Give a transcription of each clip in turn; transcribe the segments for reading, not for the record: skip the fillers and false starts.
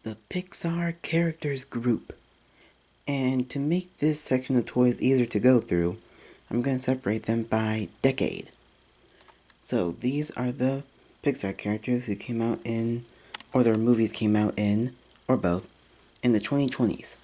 the Pixar characters group. And to make this section of toys easier to go through, I'm going to separate them by decade. So these are the Pixar characters who came out in, or their movies came out in, or both, in the 2020s.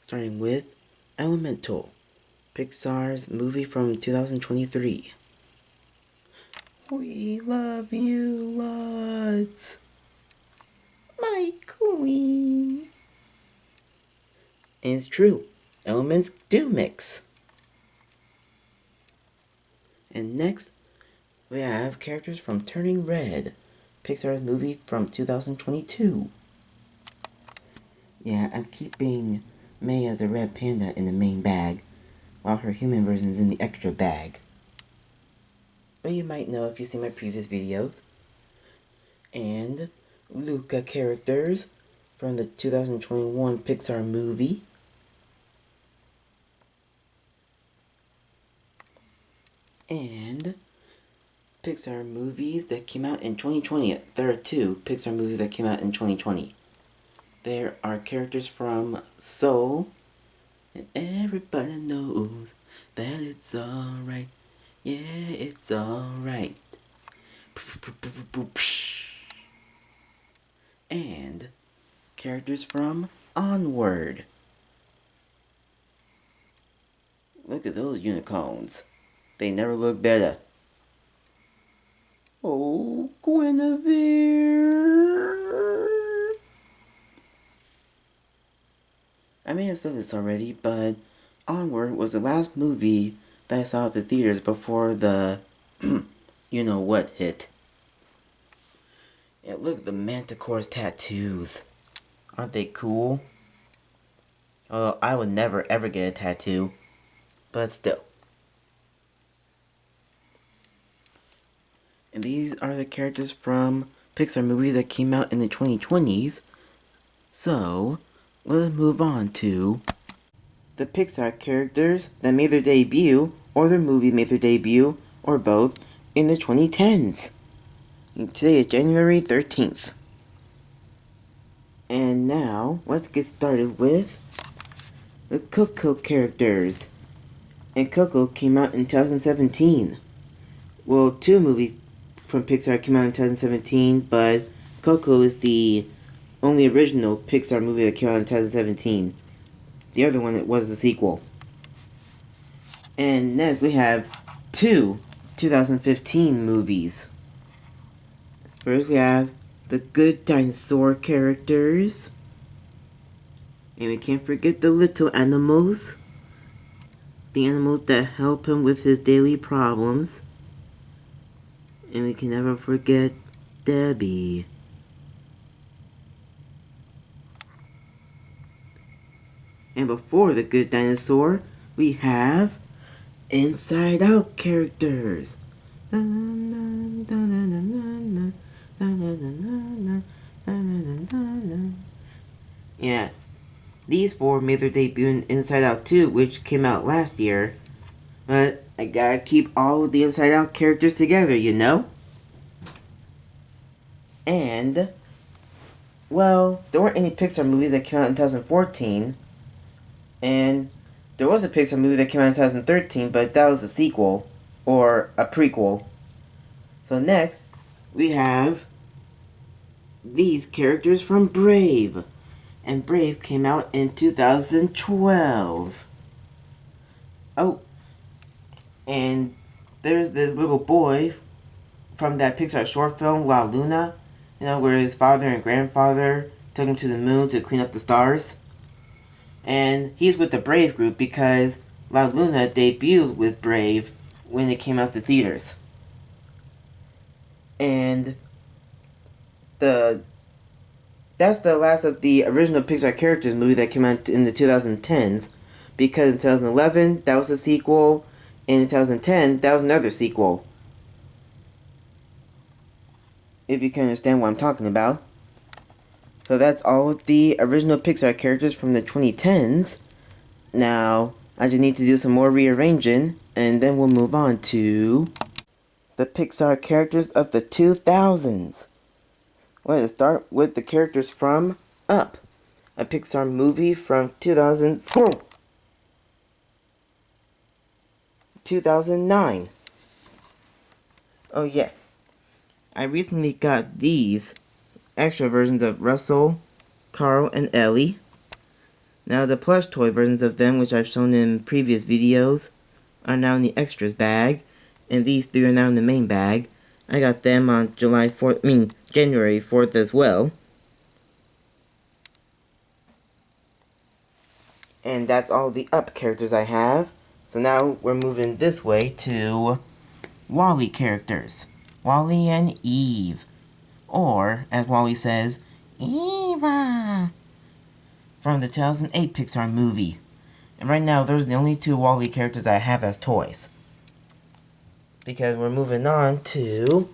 Starting with Elemental, Pixar's movie from 2023. We love you lots, my queen. And it's true, elements do mix. And next, we have characters from Turning Red, Pixar's movie from 2022. Yeah, I'm keeping May as a red panda in the main bag, while her human version is in the extra bag. But you might know if you've seen my previous videos. And Luca characters from the 2021 Pixar movie. And Pixar movies that came out in 2020. There are two Pixar movies that came out in 2020. There are characters from Soul, and everybody knows that it's alright. Yeah, it's alright. And characters from Onward. Look at those unicorns. They never look better. Oh, Guinevere. I may have said this already, but Onward was the last movie that I saw at the theaters before the you-know-what hit. Yeah, look at the Manticore's tattoos. Aren't they cool? Although I would never ever get a tattoo, but still. And these are the characters from Pixar movies that came out in the 2020s. So, let's move on to the Pixar characters that made their debut, or their movie made their debut, or both, in the 2010s. And today is January 13th. And now, let's get started with the Coco characters. And Coco came out in 2017. Well, two movies from Pixar came out in 2017, but Coco is the only original Pixar movie that came out in 2017. The other one, it was a sequel. And next we have two 2015 movies. First we have the Good Dinosaur characters. And we can't forget the little animals. The animals that help him with his daily problems. And we can never forget Debbie. And before the Good Dinosaur, we have Inside Out characters. Yeah, these four made their debut in Inside Out 2, which came out last year. But I gotta keep all of the Inside Out characters together, you know? And, well, there weren't any Pixar movies that came out in 2014. And there was a Pixar movie that came out in 2013, but that was a sequel, or a prequel. So next, we have these characters from Brave. And Brave came out in 2012. Oh, and there's this little boy from that Pixar short film, La Luna, you know, where his father and grandfather took him to the moon to clean up the stars. And he's with the Brave group because La Luna debuted with Brave when it came out to theaters. And that's the last of the original Pixar characters movie that came out in the 2010s, because in 2011 that was a sequel, and in 2010 that was another sequel. If you can understand what I'm talking about. So that's all of the original Pixar characters from the 2010s. Now, I just need to do some more rearranging, and then we'll move on to the Pixar characters of the 2000s. We're going to start with the characters from Up, a Pixar movie from 2009. Oh yeah, I recently got these extra versions of Russell, Carl, and Ellie. Now the plush toy versions of them, which I've shown in previous videos, are now in the extras bag, and these three are now in the main bag. I got them on January 4th as well. And that's all the Up characters I have. So now we're moving this way to Wall-E characters. Wall-E and Eve. Or, as Wall-E says, Eva! From the 2008 Pixar movie. And right now, those are the only two Wall-E characters I have as toys. Because we're moving on to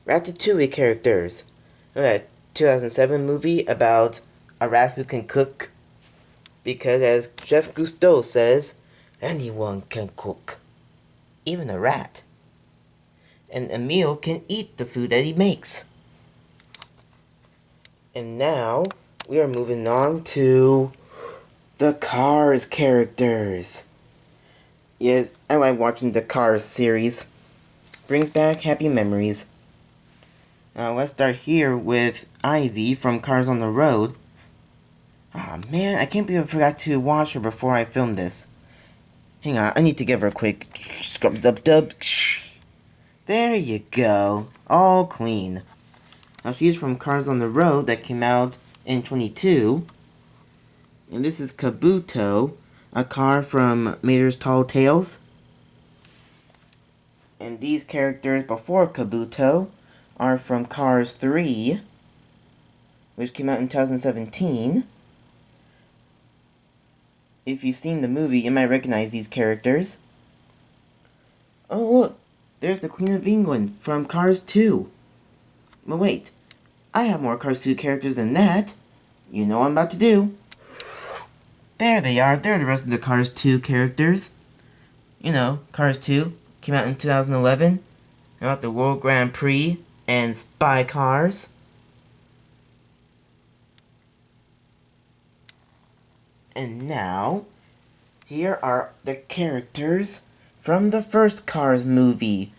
Ratatouille characters. That 2007 movie about a rat who can cook. Because as Chef Cousteau says, anyone can cook. Even a rat. And Emile can eat the food that he makes. And now, we are moving on to the Cars characters. Yes, I like watching the Cars series. Brings back happy memories. Now let's start here with Ivy from Cars on the Road. Ah man, I can't believe I forgot to wash her before I filmed this. Hang on, I need to give her a quick scrub dub dub. There you go, all clean. Now she's from Cars on the Road that came out in 22. And this is Kabuto, a car from Mater's Tall Tales. And these characters before Kabuto are from Cars 3, which came out in 2017. If you've seen the movie, you might recognize these characters. Oh look, there's the Queen of England from Cars 2. But wait, I have more Cars 2 characters than that. You know what I'm about to do. There they are, they're the rest of the Cars 2 characters. You know, Cars 2 came out in 2011. About the World Grand Prix and Spy Cars. And now, here are the characters from the first Cars movie,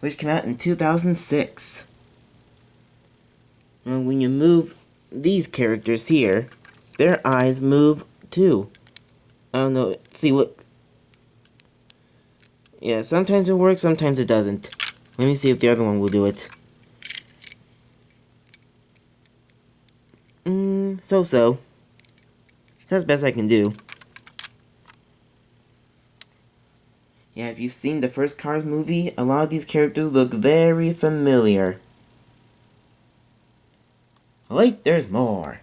which came out in 2006. And when you move these characters here, their eyes move too. I don't know, see, look. Yeah, sometimes it works, sometimes it doesn't. Let me see if the other one will do it. So-so. That's the best I can do. Yeah, if you've seen the first Cars movie, a lot of these characters look very familiar. Wait, there's more.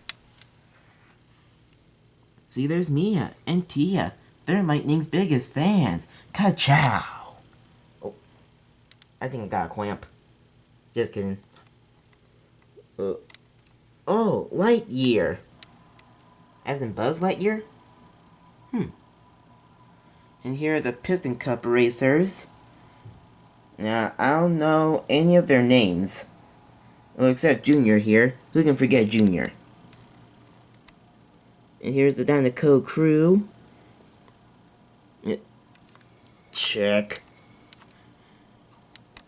See, there's Mia and Tia. They're Lightning's biggest fans. Ka-chow! Oh, I think I got a cramp. Just kidding. Oh, Lightyear. As in Buzz Lightyear? And here are the Piston Cup racers. Now, I don't know any of their names. Well, except Junior here. Who can forget Junior? And here's the Dinoco crew. Check.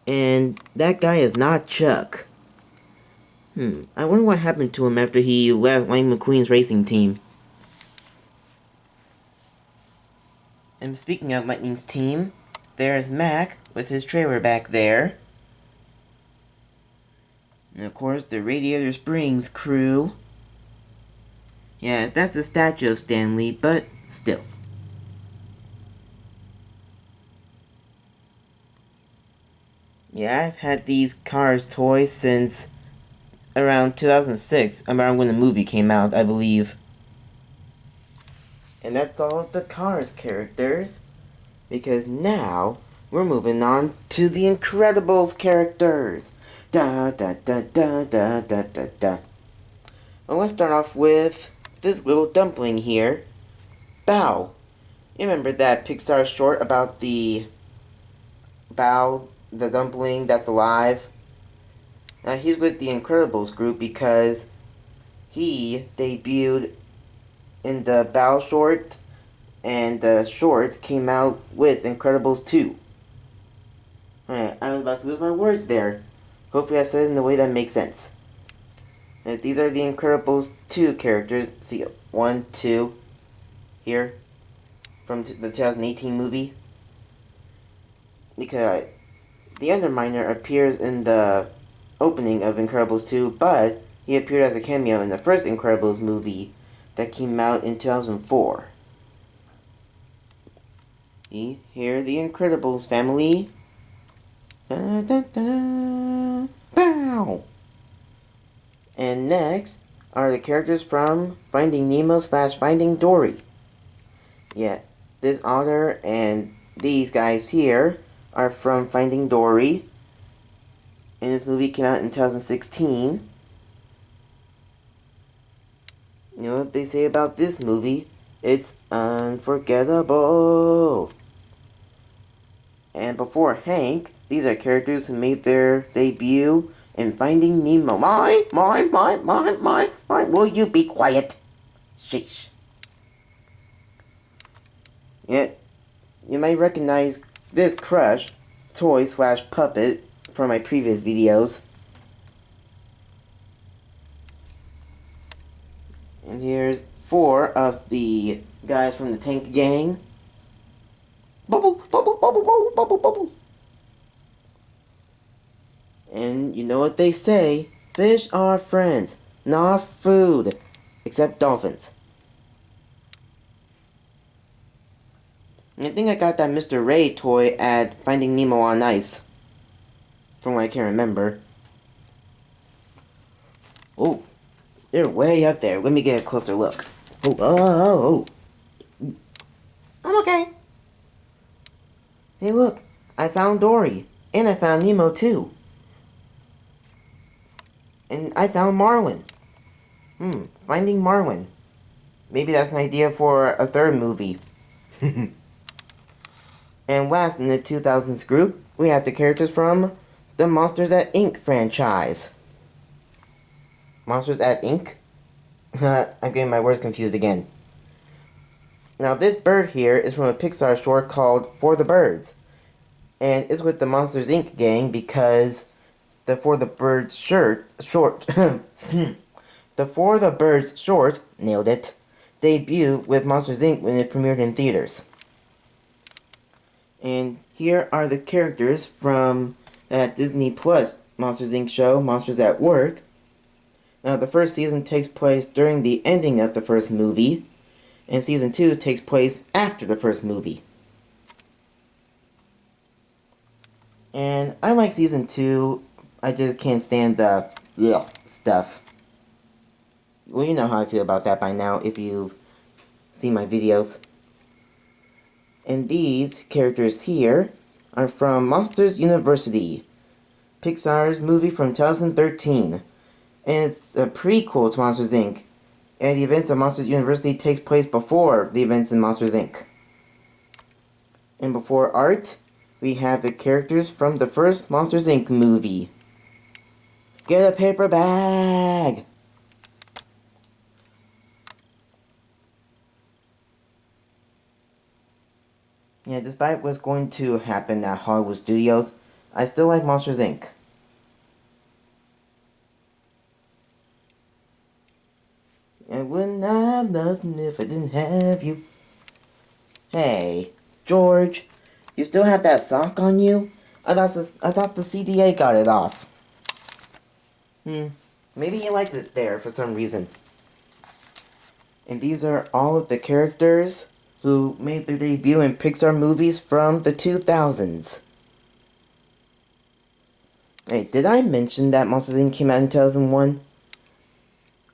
And that guy is not Chuck. I wonder what happened to him after he left Lightning McQueen's racing team. And speaking of Lightning's team, there's Mac with his trailer back there. And of course, the Radiator Springs crew. Yeah, that's a statue of Stanley, but still. Yeah, I've had these Cars toys since around 2006, around when the movie came out, I believe. And that's all of the Cars characters, because now we're moving on to the Incredibles characters. Da da da da da da da da. Well, let's start off with this little dumpling here, Bao. You remember that Pixar short about the Bao, the dumpling that's alive? Now he's with the Incredibles group because he debuted in the Bow short, and the short came out with Incredibles 2. Alright, I was about to lose my words there. Hopefully I said it in a way that makes sense. These are the Incredibles 2 characters. See, 1, 2, here, from the 2018 movie. Because the Underminer appears in the opening of Incredibles 2, but he appeared as a cameo in the first Incredibles movie that came out in 2004. Here, the Incredibles family. Da, da, da, bow! And next are the characters from Finding Nemo / Finding Dory. Yeah, this author and these guys here are from Finding Dory. And this movie came out in 2016. You know what they say about this movie? It's unforgettable. And before Hank, these are characters who made their debut in Finding Nemo. Mine, will you be quiet? Sheesh. Yet, you might recognize this crush, toy / puppet, from my previous videos. And here's 4 of the guys from the Tank Gang. Bubble, bubble, bubble, bubble, bubble, bubble. And you know what they say, fish are friends, not food, except dolphins. And I think I got that Mr. Ray toy at Finding Nemo on Ice, from what I can remember. Oh, they're way up there. Let me get a closer look. Oh. I'm okay. Hey look, I found Dory, and I found Nemo too. And I found Marlin. Finding Marlin. Maybe that's an idea for a third movie. And last in the 2000s group, we have the characters from the Monsters at Inc. franchise. Monsters at Inc.? I'm getting my words confused again. Now this bird here is from a Pixar short called For the Birds. And it's with the Monsters Inc. gang because the For the Birds short, the For the Birds short, nailed it, debuted with Monsters Inc. when it premiered in theaters. And here are the characters from that Disney Plus Monsters Inc. show, Monsters at Work. Now the first season takes place during the ending of the first movie, and season 2 takes place after the first movie. And I like season 2, I just can't stand the stuff. Well, you know how I feel about that by now if you've seen my videos. And these characters here are from Monsters University, Pixar's movie from 2013. And it's a prequel to Monsters Inc. And the events of Monsters University takes place before the events in Monsters Inc. And before art, we have the characters from the first Monsters Inc. movie. Get a paper bag! Yeah, despite what's going to happen at Hollywood Studios, I still like Monsters Inc. I wouldn't have nothing if I didn't have you. Hey, George, you still have that sock on you? I thought the CDA got it off. Maybe he likes it there for some reason. And these are all of the characters who made their debut in Pixar movies from the 2000s. Hey, did I mention that Monsters Inc. came out in 2001?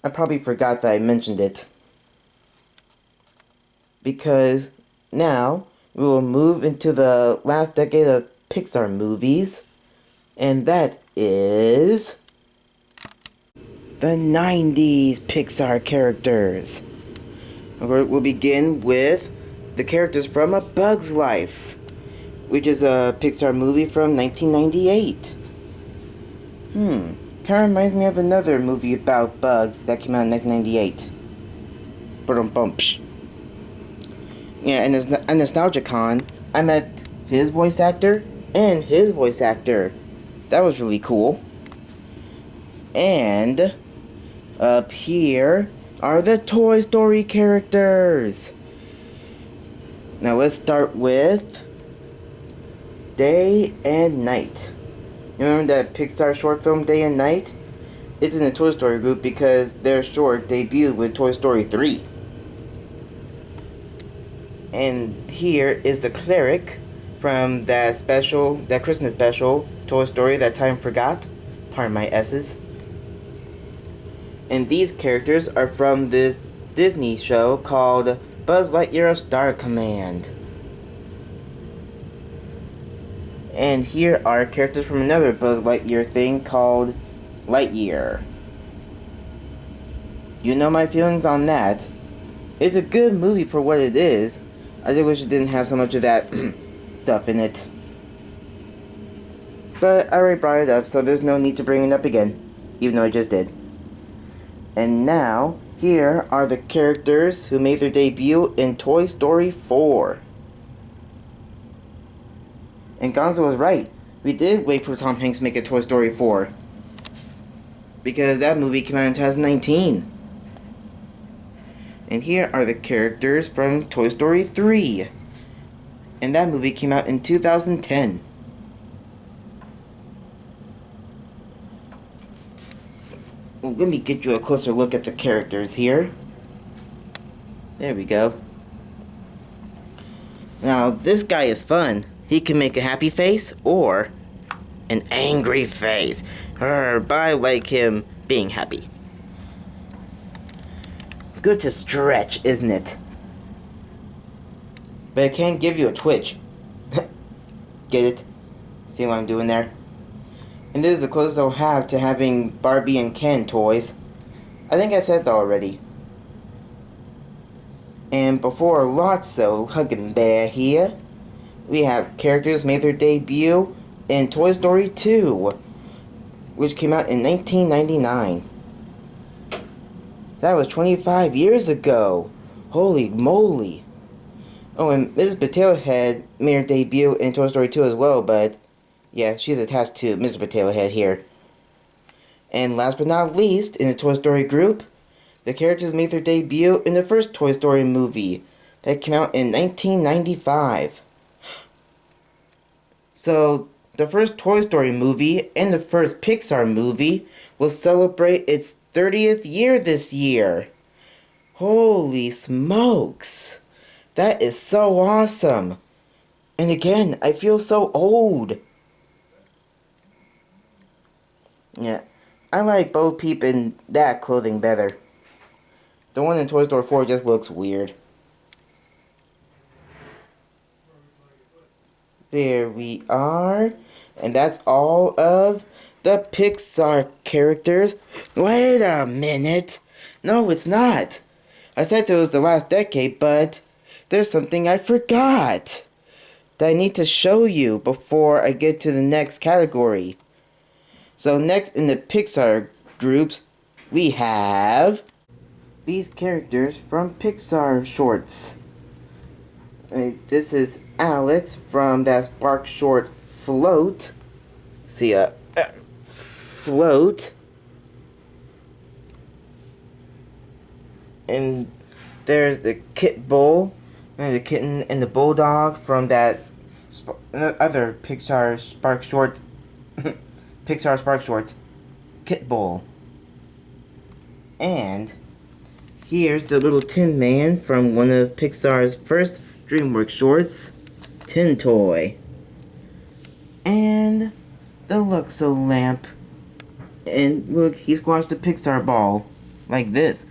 I probably forgot that I mentioned it. Because now we will move into the last decade of Pixar movies, and that is the 90s Pixar characters. We'll begin with the characters from A Bug's Life, which is a Pixar movie from 1998. Kind of reminds me of another movie about bugs that came out in 1998. Ba-dum-bum-psh. Yeah, and at NostalgiaCon, I met his voice actor and his voice actor. That was really cool. And up here are the Toy Story characters. Now let's start with Day and Night. You remember that Pixar short film Day and Night? It's in the Toy Story group because their short debuted with Toy Story 3. And here is the cleric from that Christmas special, Toy Story That Time Forgot. Pardon my S's. And these characters are from this Disney show called Buzz Lightyear of Star Command. And here are characters from another Buzz Lightyear thing called Lightyear. You know my feelings on that. It's a good movie for what it is. I just wish it didn't have so much of that stuff in it. But I already brought it up, so there's no need to bring it up again. Even though I just did. And now, here are the characters who made their debut in Toy Story 4. And Gonzo was right. We did wait for Tom Hanks to make a Toy Story 4. Because that movie came out in 2019. And here are the characters from Toy Story 3. And that movie came out in 2010. Well, let me get you a closer look at the characters here. There we go. Now, this guy is fun. He can make a happy face or an angry face. But I like him being happy. Good to stretch, isn't it? But it can't give you a twitch. Get it? See what I'm doing there? And this is the closest I'll have to having Barbie and Ken toys. I think I said that already. And before Lotso Huggin' Bear here, we have characters made their debut in Toy Story 2, which came out in 1999. That was 25 years ago. Holy moly. Oh, and Mrs. Potato Head made her debut in Toy Story 2 as well, but yeah, she's attached to Mr. Potato Head here. And last but not least, in the Toy Story group, the characters made their debut in the first Toy Story movie that came out in 1995. So, the first Toy Story movie and the first Pixar movie will celebrate its 30th year this year. Holy smokes. That is so awesome. And again, I feel so old. Yeah, I like Bo Peep in that clothing better. The one in Toy Story 4 just looks weird. There we are. And that's all of the Pixar characters. Wait a minute. No, it's not. I said it was the last decade, but there's something I forgot that I need to show you before I get to the next category. So next in the Pixar groups, we have these characters from Pixar shorts. This is Alex from that Spark short Float. See, Float. And there's the Kit Bull, the kitten and the bulldog from that other Pixar Spark short. Pixar Spark short, Kit Bull. And here's the little Tin Man from one of Pixar's first DreamWorks shorts, Tin Toy. And the Luxo lamp. And look, he squashed the Pixar ball like this.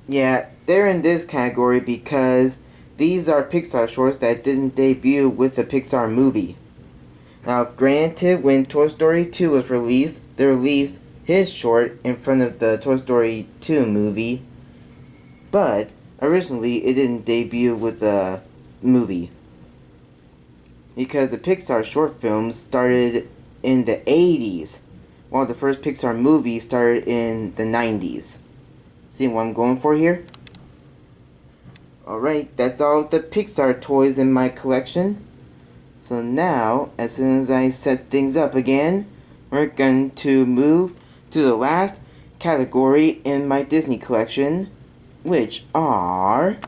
Yeah, they're in this category because these are Pixar shorts that didn't debut with the Pixar movie. Now, granted, when Toy Story 2 was released, they released his short in front of the Toy Story 2 movie, but originally it didn't debut with a movie. Because the Pixar short films started in the 80s, while the first Pixar movie started in the 90s. See what I'm going for here? Alright, that's all the Pixar toys in my collection. So now, as soon as I set things up again, we're going to move to the last category in my Disney collection, which are